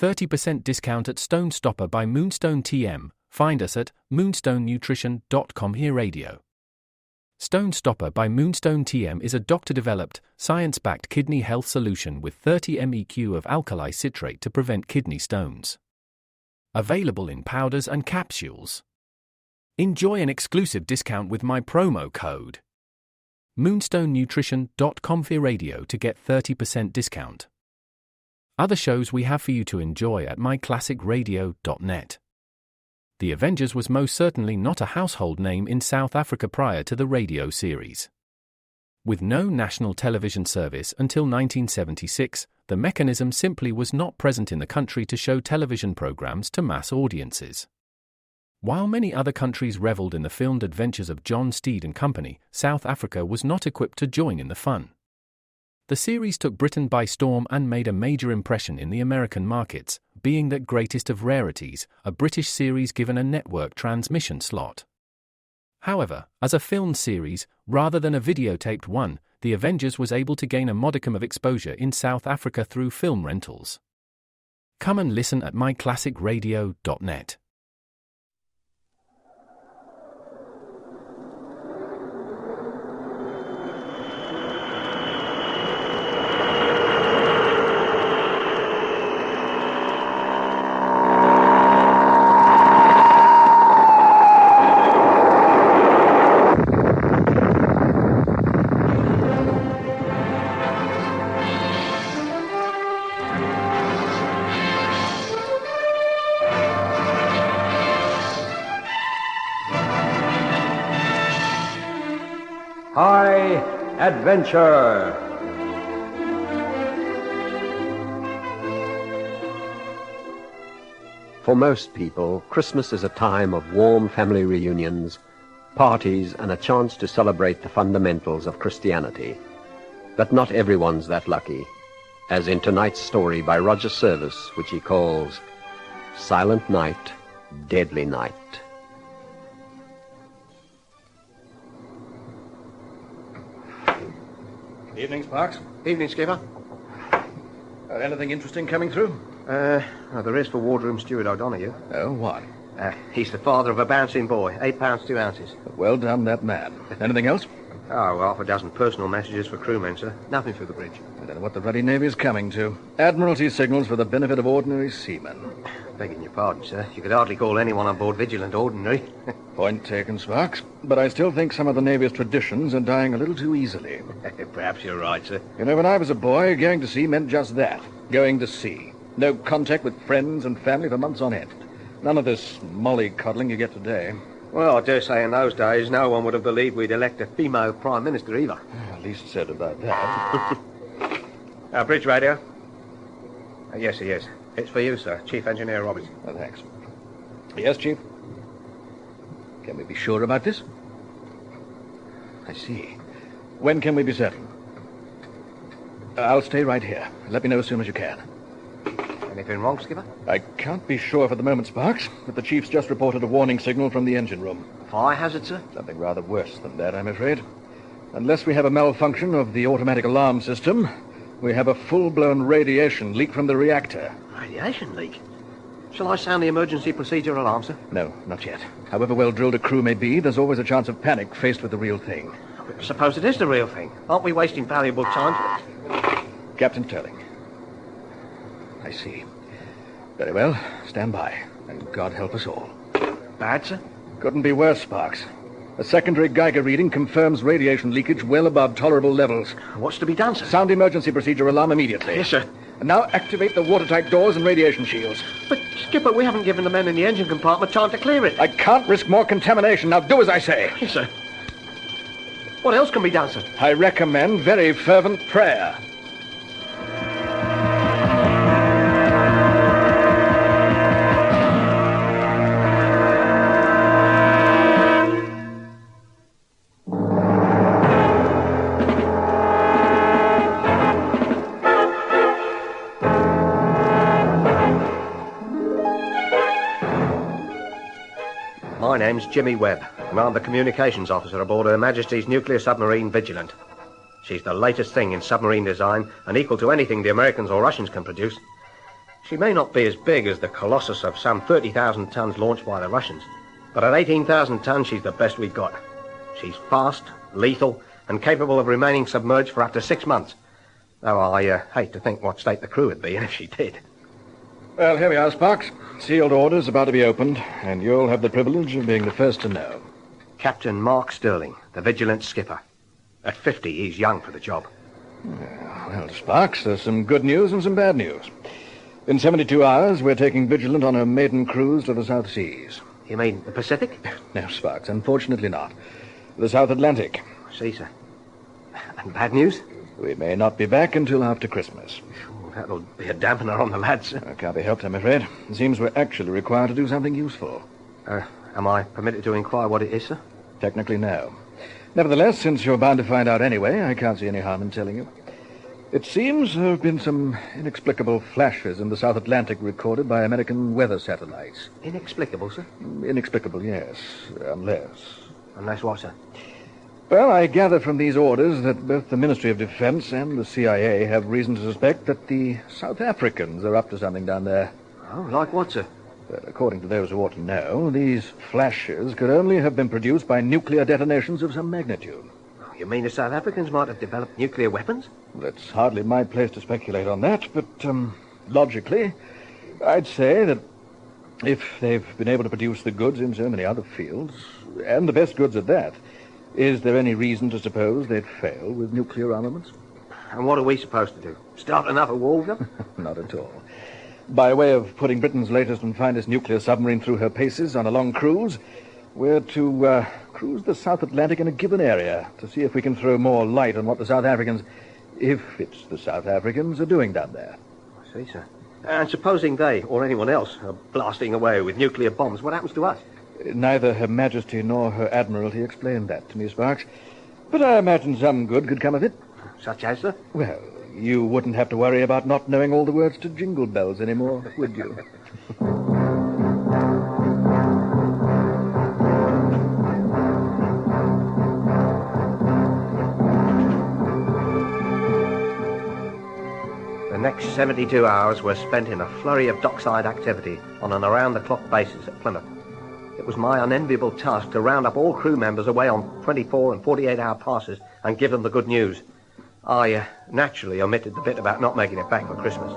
30% discount at Stone Stopper by Moonstone TM. Find us at moonstonenutrition.com. Here Radio. Stone Stopper by Moonstone TM is a doctor-developed, science-backed kidney health solution with 30 MEq of alkali citrate to prevent kidney stones. Available in powders and capsules. Enjoy an exclusive discount with my promo code moonstonenutrition.com. Here Radio to get 30% discount. Other shows we have for you to enjoy at myclassicradio.net. The Avengers was most certainly not a household name in South Africa prior to the radio series. With no national television service until 1976, the mechanism simply was not present in the country to show television programs to mass audiences. While many other countries reveled in the filmed adventures of John Steed and company, South Africa was not equipped to join in the fun. The series took Britain by storm and made a major impression in the American markets, being that greatest of rarities, a British series given a network transmission slot. However, as a film series, rather than a videotaped one, The Avengers was able to gain a modicum of exposure in South Africa through film rentals. Come and listen at myclassicradio.net. High Adventure. For most people, Christmas is a time of warm family reunions, parties, and a chance to celebrate the fundamentals of Christianity. But not everyone's that lucky, as in tonight's story by Roger Service, which he calls Silent Night, Deadly Night. Evening, Sparks. Evening, Skipper. Anything interesting coming through? There is for wardroom steward O'Donoghue. Oh, what? He's the father of a bouncing boy, 8 pounds 2 ounces. Well done, that man. Anything else? Oh, half a dozen personal messages for crewmen, sir. Nothing for the bridge. I don't know what the ruddy Navy's coming to. Admiralty signals for the benefit of ordinary seamen. Begging your pardon, sir. You could hardly call anyone on board vigilant ordinary. Point taken, Sparks. But I still think some of the Navy's traditions are dying a little too easily. Perhaps you're right, sir. You know, when I was a boy, going to sea meant just that. Going to sea. No contact with friends and family for months on end. None of this mollycoddling you get today. Well, I dare say in those days no one would have believed we'd elect a female Prime Minister either. At least said about that. Bridge radio? Yes, he is. It's for you, sir. Chief Engineer Robertson. Oh, thanks. Yes, Chief? Can we be sure about this? I see. When can we be certain? I'll stay right here. Let me know as soon as you can. Anything wrong, Skipper? I can't be sure for the moment, Sparks, but the Chief's just reported a warning signal from the engine room. Fire hazard, sir? Something rather worse than that, I'm afraid. Unless we have a malfunction of the automatic alarm system, we have a full-blown radiation leak from the reactor. Radiation leak? Shall I sound the emergency procedure alarm, sir? No, not yet. However well drilled a crew may be, there's always a chance of panic faced with the real thing. Suppose it is the real thing. Aren't we wasting valuable time? Captain Sterling. I see. Very well. Stand by. And God help us all. Bad, sir? Couldn't be worse, Sparks. A secondary Geiger reading confirms radiation leakage well above tolerable levels. What's to be done, sir? Sound emergency procedure alarm immediately. Yes, sir. And now activate the watertight doors and radiation shields. But, Skipper, we haven't given the men in the engine compartment time to clear it. I can't risk more contamination. Now do as I say. Yes, sir. What else can be done, sir? I recommend very fervent prayer. My name's Jimmy Webb, and I'm the communications officer aboard Her Majesty's nuclear submarine Vigilant. She's the latest thing in submarine design and equal to anything the Americans or Russians can produce. She may not be as big as the Colossus of some 30,000 tons launched by the Russians, but at 18,000 tons, she's the best we've got. She's fast, lethal, and capable of remaining submerged for up to 6 months. Though I hate to think what state the crew would be in if she did. Well, here we are, Sparks. Sealed orders about to be opened, and you'll have the privilege of being the first to know. Captain Mark Sterling, the Vigilant skipper. At 50, he's young for the job. Well, Sparks, there's some good news and some bad news. In 72 hours, we're taking Vigilant on her maiden cruise to the South Seas. You mean the Pacific? No, Sparks, unfortunately not. The South Atlantic. I see, sir. And bad news? We may not be back until after Christmas. That'll be a dampener on the lads, sir. Can't be helped, I'm afraid. It seems we're actually required to do something useful. Am I permitted to inquire what it is, sir? Technically, no. Nevertheless, since you're bound to find out anyway, I can't see any harm in telling you. It seems there have been some inexplicable flashes in the South Atlantic recorded by American weather satellites. Inexplicable, sir? Inexplicable, yes. Unless what, sir? Well, I gather from these orders that both the Ministry of Defense and the CIA have reason to suspect that the South Africans are up to something down there. Oh, like what, sir? Well, according to those who ought to know, these flashes could only have been produced by nuclear detonations of some magnitude. You mean the South Africans might have developed nuclear weapons? That's hardly my place to speculate on that, but logically, I'd say that if they've been able to produce the goods in so many other fields, and the best goods at that, is there any reason to suppose they'd fail with nuclear armaments? And what are we supposed to do? Start another war with them? Not at all. By way of putting Britain's latest and finest nuclear submarine through her paces on a long cruise, we're to cruise the South Atlantic in a given area to see if we can throw more light on what the South Africans, if it's the South Africans, are doing down there. I see, sir. And supposing they, or anyone else, are blasting away with nuclear bombs, what happens to us? Neither Her Majesty nor Her Admiralty explained that to me, Sparks. But I imagine some good could come of it. Such as, sir? Well, you wouldn't have to worry about not knowing all the words to Jingle Bells anymore, would you? The next 72 hours were spent in a flurry of dockside activity on an around-the-clock basis at Plymouth. It was my unenviable task to round up all crew members away on 24 and 48-hour passes and give them the good news. I naturally omitted the bit about not making it back for Christmas.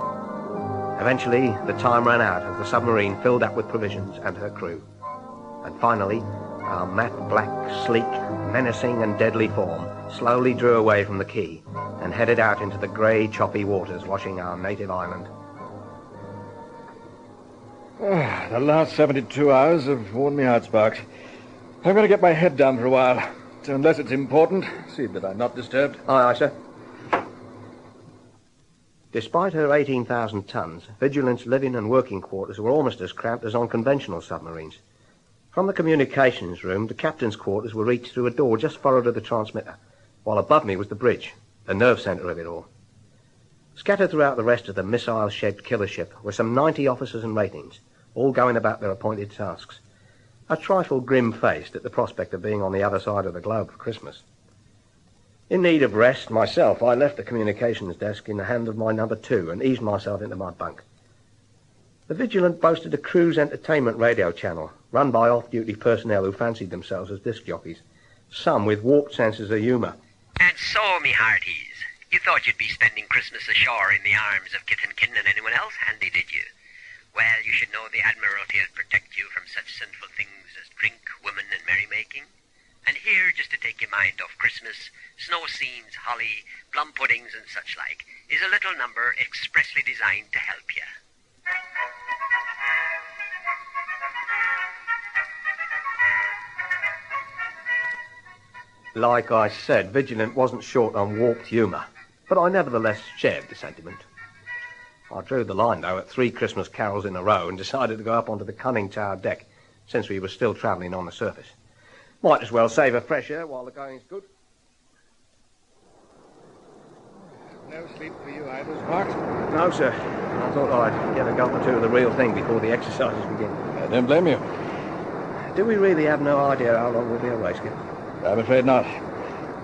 Eventually, the time ran out as the submarine filled up with provisions and her crew. And finally, our matte black, sleek, menacing and deadly form slowly drew away from the quay and headed out into the grey, choppy waters washing our native island. The last 72 hours have worn me out, Sparks. I'm going to get my head down for a while. So unless it's important, see that I'm not disturbed. Aye, sir. Despite her 18,000 tons, Vigilant's living and working quarters were almost as cramped as on conventional submarines. From the communications room, the captain's quarters were reached through a door just forward of the transmitter, while above me was the bridge, the nerve centre of it all. Scattered throughout the rest of the missile-shaped killer ship were some 90 officers and ratings, all going about their appointed tasks. A trifle grim-faced at the prospect of being on the other side of the globe for Christmas. In need of rest myself, I left the communications desk in the hand of my number 2 and eased myself into my bunk. The Vigilant boasted a cruise entertainment radio channel, run by off-duty personnel who fancied themselves as disc jockeys, some with warped senses of humour. And so, me hearties, you thought you'd be spending Christmas ashore in the arms of kith and kin and anyone else handy, did you? Well, you should know the Admiralty'll protect you from such sinful things as drink, women, and merrymaking. And here, just to take your mind off Christmas, snow scenes, holly, plum puddings, and such like, is a little number expressly designed to help you. Like I said, Vigilant wasn't short on warped humour, but I nevertheless shared the sentiment. I drew the line, though, at 3 Christmas carols in a row and decided to go up onto the conning tower deck, since we were still travelling on the surface. Might as well save a fresh air while the going's good. No sleep for you either, Sparks? No, sir. I thought I'd get a gulp or two of the real thing before the exercises begin. I don't blame you. Do we really have no idea how long we'll be away, Skip? I'm afraid not.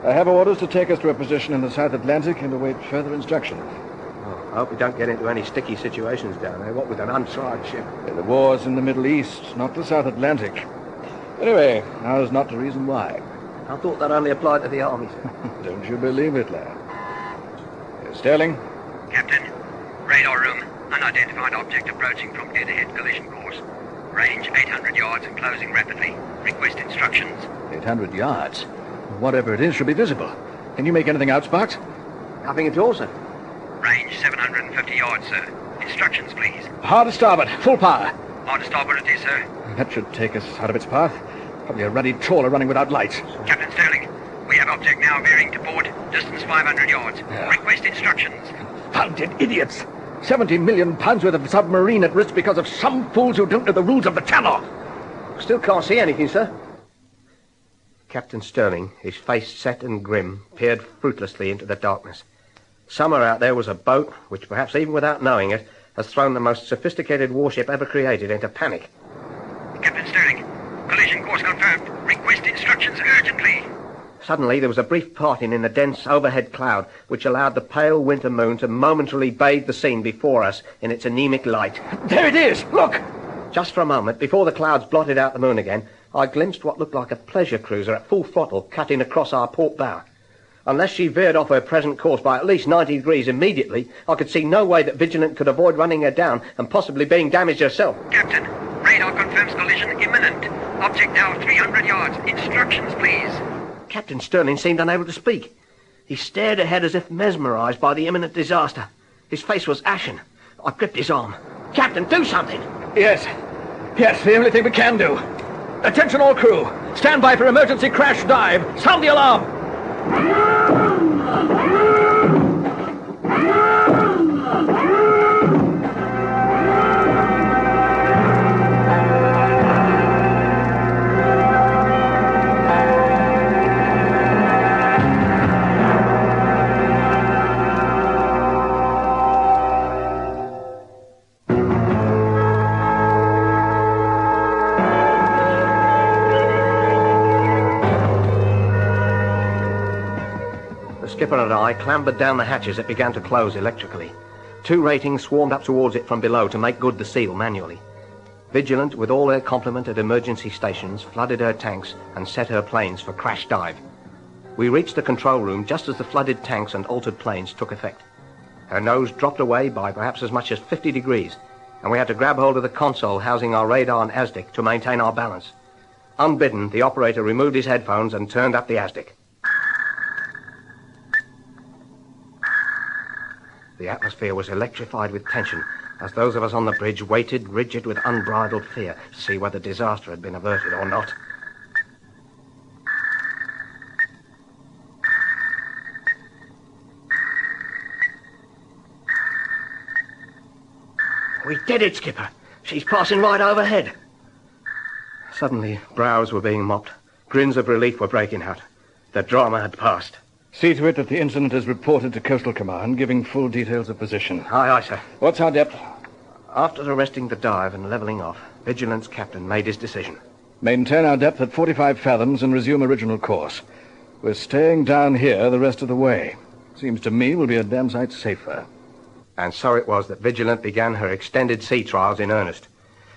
I have orders to take us to a position in the South Atlantic and await further instruction. Oh. I hope we don't get into any sticky situations down there, what with an untried ship. The war's in the Middle East, not the South Atlantic. Anyway, now's not the reason why. I thought that only applied to the army. Don't you believe it, lad? Sterling? Captain, radar room. Unidentified object approaching from dead ahead collision course. Range 800 yards and closing rapidly. Request instructions. 800 yards. Whatever it is should be visible. Can you make anything out, Sparks? Nothing at all, sir. Range 750 yards, sir. Instructions, please. Hard to starboard. Full power. Hard to starboard it is, sir. That should take us out of its path. Probably a ruddy trawler running without lights. Captain Sterling, we have object now veering to port. Distance 500 yards. Yeah. Request instructions. Confounded idiots! 70 million pounds worth of submarine at risk because of some fools who don't know the rules of the channel. Still can't see anything, sir. Captain Sterling, his face set and grim, peered fruitlessly into the darkness. Somewhere out there was a boat which, perhaps even without knowing it, has thrown the most sophisticated warship ever created into panic. Captain Sterling, collision course confirmed. Request instructions urgently. Suddenly, there was a brief parting in the dense overhead cloud, which allowed the pale winter moon to momentarily bathe the scene before us in its anemic light. There it is! Look! Just for a moment, before the clouds blotted out the moon again, I glimpsed what looked like a pleasure cruiser at full throttle cutting across our port bow. Unless she veered off her present course by at least 90 degrees immediately, I could see no way that Vigilant could avoid running her down and possibly being damaged herself. Captain, radar confirms collision imminent. Object now 300 yards. Instructions, please. Captain Sterling seemed unable to speak. He stared ahead as if mesmerised by the imminent disaster. His face was ashen. I gripped his arm. Captain, do something! Yes. Yes, the only thing we can do. Attention all crew. Stand by for emergency crash dive. Sound the alarm. Skipper and I clambered down the hatches that began to close electrically. 2 ratings swarmed up towards it from below to make good the seal manually. Vigilant, with all her complement at emergency stations, flooded her tanks and set her planes for crash dive. We reached the control room just as the flooded tanks and altered planes took effect. Her nose dropped away by perhaps as much as 50 degrees, and we had to grab hold of the console housing our radar and ASDIC to maintain our balance. Unbidden, the operator removed his headphones and turned up the ASDIC. The atmosphere was electrified with tension as those of us on the bridge waited, rigid with unbridled fear, to see whether disaster had been averted or not. We did it, Skipper. She's passing right overhead. Suddenly, brows were being mopped. Grins of relief were breaking out. The drama had passed. See to it that the incident is reported to Coastal Command, giving full details of position. Aye, aye, sir. What's our depth? After arresting the dive and levelling off, Vigilance captain made his decision. Maintain our depth at 45 fathoms and resume original course. We're staying down here the rest of the way. Seems to me we'll be a damn sight safer. And so it was that Vigilant began her extended sea trials in earnest.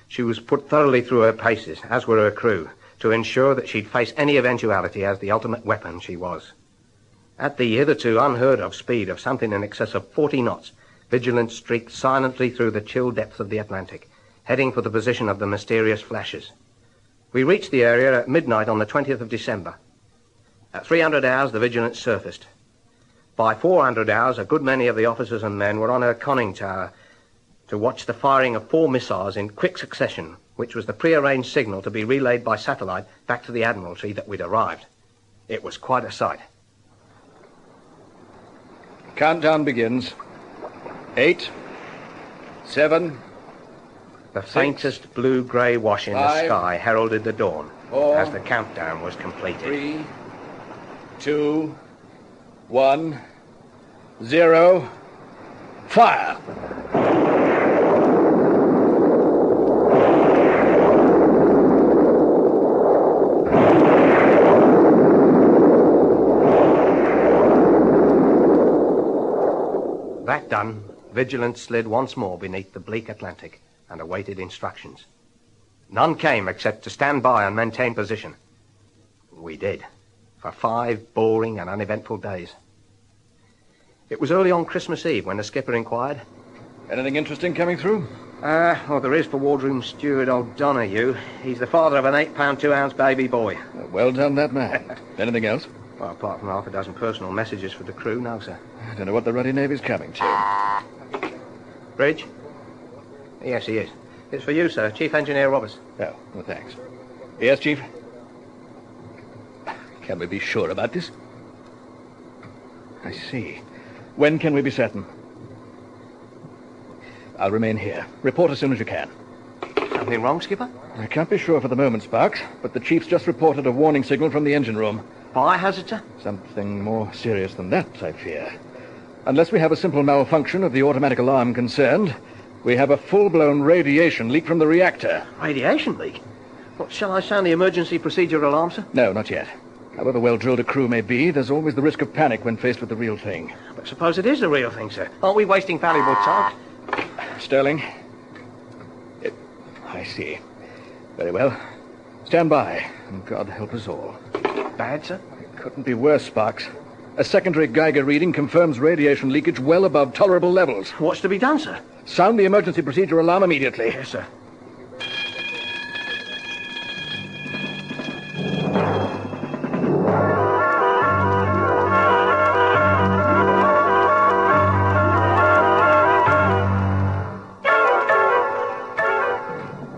She was put thoroughly through her paces, as were her crew, to ensure that she'd face any eventuality as the ultimate weapon she was. At the hitherto unheard-of speed of something in excess of 40 knots, Vigilant streaked silently through the chill depths of the Atlantic, heading for the position of the mysterious flashes. We reached the area at midnight on the 20th of December. At 300 hours, the Vigilant surfaced. By 400 hours, a good many of the officers and men were on her conning tower to watch the firing of 4 missiles in quick succession, which was the prearranged signal to be relayed by satellite back to the Admiralty that we'd arrived. It was quite a sight. Countdown begins. 8, 7... The faintest blue-grey wash in 5, the sky heralded the dawn 4, as the countdown was completed. 3, 2, 1, 0... Fire! That done, Vigilance slid once more beneath the bleak Atlantic and awaited instructions. None came except to stand by and maintain position. We did, for 5 boring and uneventful days. It was early on Christmas Eve when the skipper inquired. Anything interesting coming through? Well, there is for wardroom steward O'Donoghue. He's the father of an 8-pound 2-ounce baby boy. Well done, that man. Anything else? Well, apart from half a dozen personal messages for the crew, no, sir. I don't know what the Ruddy Navy's coming to. Bridge? Yes, he is. It's for you, sir. Chief Engineer Roberts. Oh, well, thanks. Yes, Chief? Can we be sure about this? I see. When can we be certain? I'll remain here. Report as soon as you can. Something wrong, Skipper? I can't be sure for the moment, Sparks, but the Chief's just reported a warning signal from the engine room. Fire hazard, sir? Something more serious than that, I fear. Unless we have a simple malfunction of the automatic alarm concerned, we have a full-blown radiation leak from the reactor. Radiation leak? What, shall I sound the emergency procedure alarm, sir? No, not yet. However well-drilled a crew may be, there's always the risk of panic when faced with the real thing. But suppose it is the real thing, sir. Aren't we wasting valuable time? Sterling? I see. Very well. Stand by, and God help us all. Bad, sir? It couldn't be worse, Sparks. A secondary Geiger reading confirms radiation leakage well above tolerable levels. What's to be done, sir? Sound the emergency procedure alarm immediately. Yes, sir.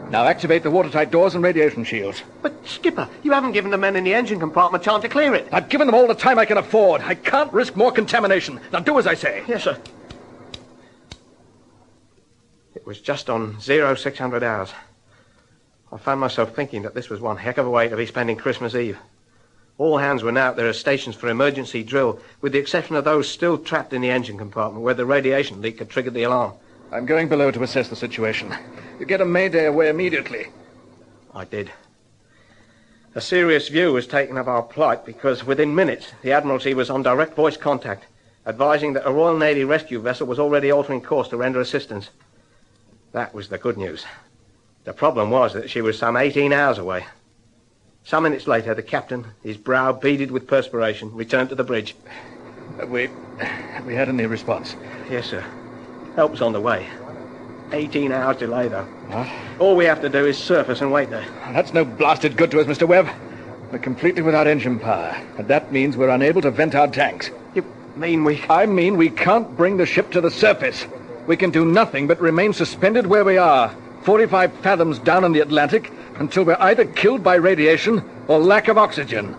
Now activate the watertight doors and radiation shields. But, Skipper, you haven't given the men in the engine compartment time to clear it. I've given them all the time I can afford. I can't risk more contamination. Now do as I say. Yes, sir. It was just on 0600 hours. I found myself thinking that this was one heck of a way to be spending Christmas Eve. All hands were now at their stations for emergency drill, with the exception of those still trapped in the engine compartment where the radiation leak had triggered the alarm. I'm going below to assess the situation. You get a mayday away immediately. I did. A serious view was taken of our plight because within minutes the Admiralty was on direct voice contact, advising that a Royal Navy rescue vessel was already altering course to render assistance. That was the good news. The problem was that she was some 18 hours away. Some minutes later, the captain, his brow beaded with perspiration, returned to the bridge. Have we had any response? Yes, sir. Help's on the way. 18 hours delay, though. What? All we have to do is surface and wait there. That's no blasted good to us, Mr. Webb. We're completely without engine power, and that means we're unable to vent our tanks. You mean we... I mean we can't bring the ship to the surface. We can do nothing but remain suspended where we are, 45 fathoms down in the Atlantic, until we're either killed by radiation or lack of oxygen.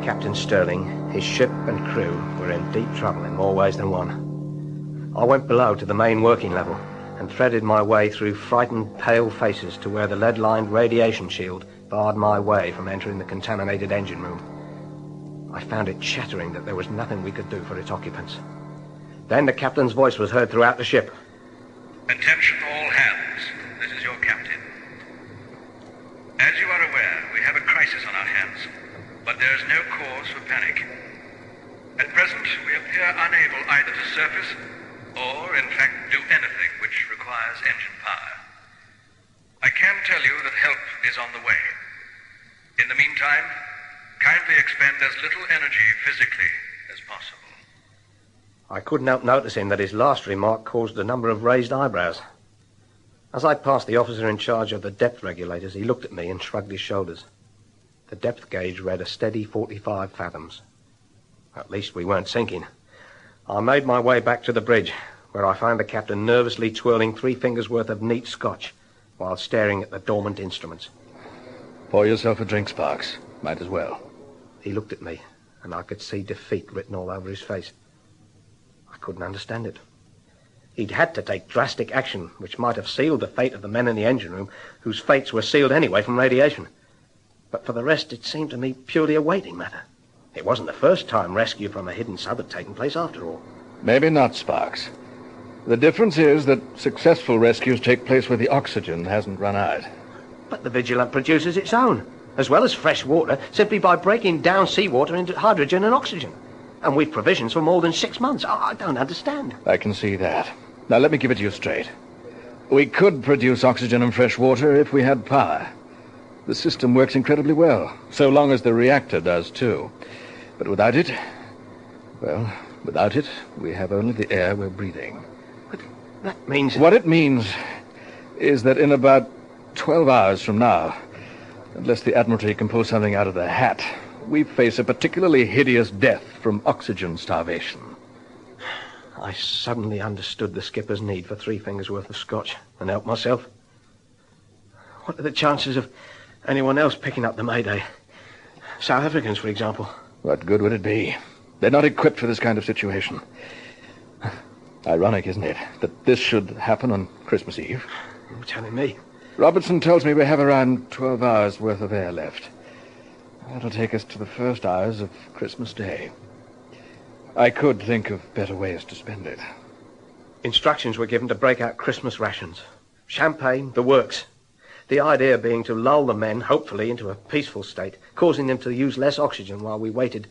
Captain Sterling, his ship and crew were in deep trouble in more ways than one. I went below to the main working level and threaded my way through frightened, pale faces to where the lead-lined radiation shield barred my way from entering the contaminated engine room. I found it shattering that there was nothing we could do for its occupants. Then the captain's voice was heard throughout the ship. Attention all hands. This is your captain. As you are aware, we have a crisis on our hands, but there is no cause for panic. At present, we appear unable either to surface or, in fact, do anything which requires engine power. I can tell you that help is on the way. In the meantime, kindly expend as little energy physically as possible. I couldn't help noticing that his last remark caused a number of raised eyebrows. As I passed the officer in charge of the depth regulators, he looked at me and shrugged his shoulders. The depth gauge read a steady 45 fathoms. At least we weren't sinking. I made my way back to the bridge, where I found the captain nervously twirling 3 fingers' worth of neat scotch while staring at the dormant instruments. Pour yourself a drink, Sparks. Might as well. He looked at me, and I could see defeat written all over his face. I couldn't understand it. He'd had to take drastic action, which might have sealed the fate of the men in the engine room, whose fates were sealed anyway from radiation. But for the rest, it seemed to me purely a waiting matter. It wasn't the first time rescue from a hidden sub had taken place, after all. Maybe not, Sparks. The difference is that successful rescues take place where the oxygen hasn't run out. But the Vigilant produces its own, as well as fresh water, simply by breaking down seawater into hydrogen and oxygen. And we've provisions for more than 6 months. I don't understand. I can see that. Now, let me give it to you straight. We could produce oxygen and fresh water if we had power. The system works incredibly well, so long as the reactor does too. But without it, we have only the air we're breathing. But that means... What it means is that in about 12 hours from now, unless the Admiralty can pull something out of their hat, we face a particularly hideous death from oxygen starvation. I suddenly understood the skipper's need for 3 fingers' worth of scotch and helped myself. What are the chances of anyone else picking up the Mayday? South Africans, for example. What good would it be? They're not equipped for this kind of situation. Ironic, isn't it, that this should happen on Christmas Eve? You're telling me. Robertson tells me we have around 12 hours' worth of air left. That'll take us to the first hours of Christmas Day. I could think of better ways to spend it. Instructions were given to break out Christmas rations. Champagne, the works. The idea being to lull the men, hopefully, into a peaceful state, causing them to use less oxygen while we waited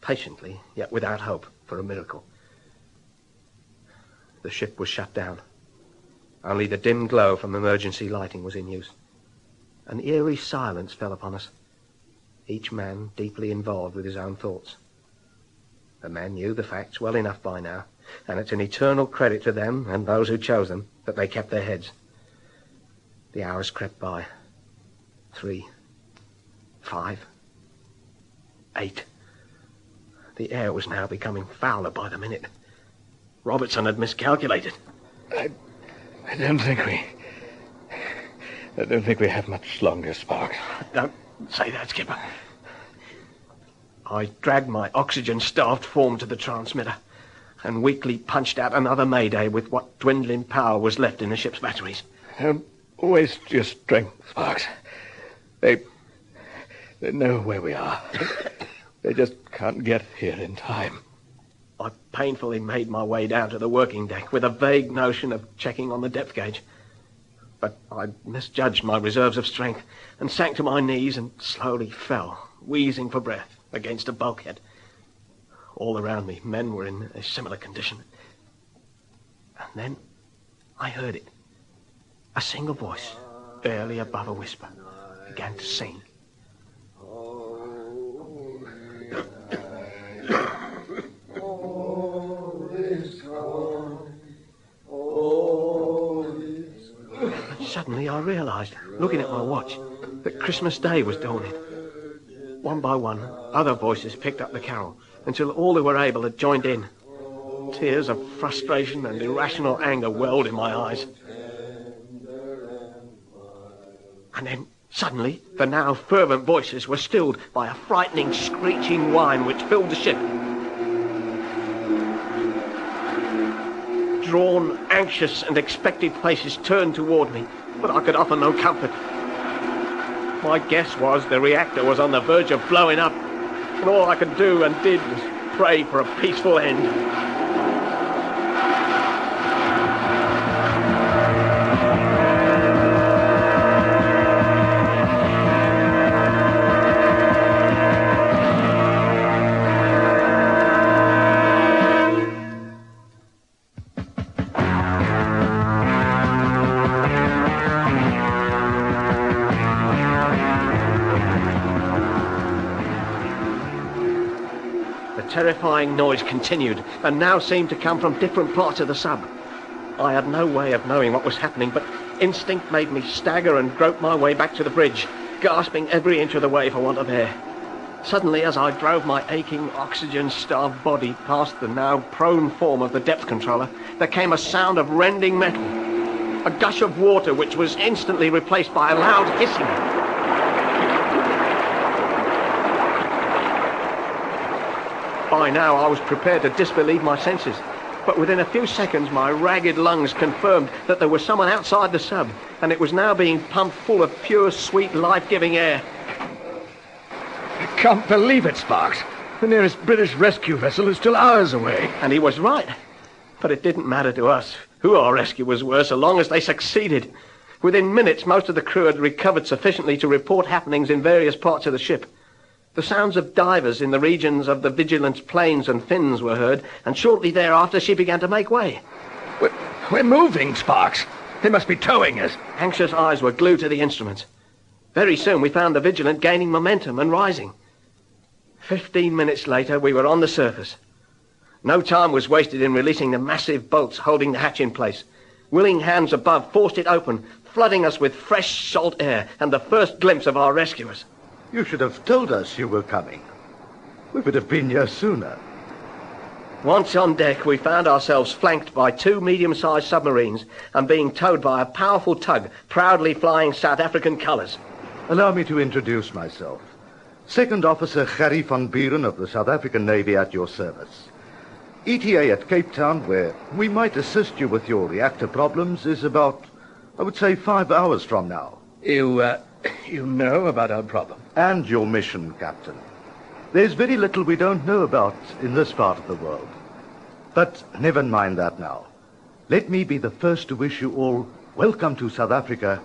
patiently, yet without hope, for a miracle. The ship was shut down. Only the dim glow from emergency lighting was in use. An eerie silence fell upon us, each man deeply involved with his own thoughts. The men knew the facts well enough by now, and it's an eternal credit to them and those who chose them that they kept their heads. The hours crept by. 3, 5, 8. The air was now becoming fouler by the minute. Robertson had miscalculated. I don't think we have much longer, Sparks. Don't say that, Skipper. I dragged my oxygen-starved form to the transmitter and weakly punched out another Mayday with what dwindling power was left in the ship's batteries. Don't waste your strength, Sparks. They know where we are. They just can't get here in time. I painfully made my way down to the working deck with a vague notion of checking on the depth gauge. But I misjudged my reserves of strength and sank to my knees and slowly fell, wheezing for breath, against a bulkhead. All around me, men were in a similar condition. And then I heard it. A single voice, barely above a whisper, began to sing. Suddenly I realized, looking at my watch, that Christmas Day was dawning. One by one, other voices picked up the carol, until all who were able had joined in. Tears of frustration and irrational anger welled in my eyes. And then, suddenly, the now fervent voices were stilled by a frightening, screeching whine which filled the ship. Drawn, anxious and expectant faces turned toward me, but I could offer no comfort. My guess was the reactor was on the verge of blowing up, and all I could do and did was pray for a peaceful end. Terrifying noise continued, and now seemed to come from different parts of the sub. I had no way of knowing what was happening, but instinct made me stagger and grope my way back to the bridge, gasping every inch of the way for want of air. Suddenly, as I drove my aching, oxygen-starved body past the now prone form of the depth controller, there came a sound of rending metal, a gush of water which was instantly replaced by a loud hissing. By now, I was prepared to disbelieve my senses, but within a few seconds, my ragged lungs confirmed that there was someone outside the sub, and it was now being pumped full of pure, sweet, life-giving air. I can't believe it, Sparks. The nearest British rescue vessel is still hours away. And he was right. But it didn't matter to us who our rescuers were, so long as they succeeded. Within minutes, most of the crew had recovered sufficiently to report happenings in various parts of the ship. The sounds of divers in the regions of the Vigilance planes and fins were heard, and shortly thereafter she began to make way. We're moving, Sparks. They must be towing us. Anxious eyes were glued to the instruments. Very soon we found the Vigilant gaining momentum and rising. 15 minutes later, we were on the surface. No time was wasted in releasing the massive bolts holding the hatch in place. Willing hands above forced it open, flooding us with fresh salt air and the first glimpse of our rescuers. You should have told us you were coming. We would have been here sooner. Once on deck, we found ourselves flanked by 2 medium-sized submarines and being towed by a powerful tug proudly flying South African colours. Allow me to introduce myself. Second Officer Gerry van Buren of the South African Navy at your service. ETA at Cape Town, where we might assist you with your reactor problems, is about, I would say, 5 hours from now. You know about our problem? And your mission, Captain. There's very little we don't know about in this part of the world. But never mind that now. Let me be the first to wish you all welcome to South Africa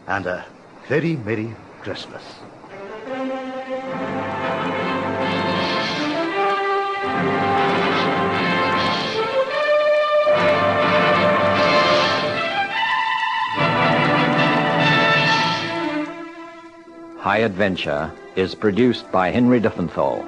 and a very Merry Christmas. High Adventure is produced by Henry Diffenthal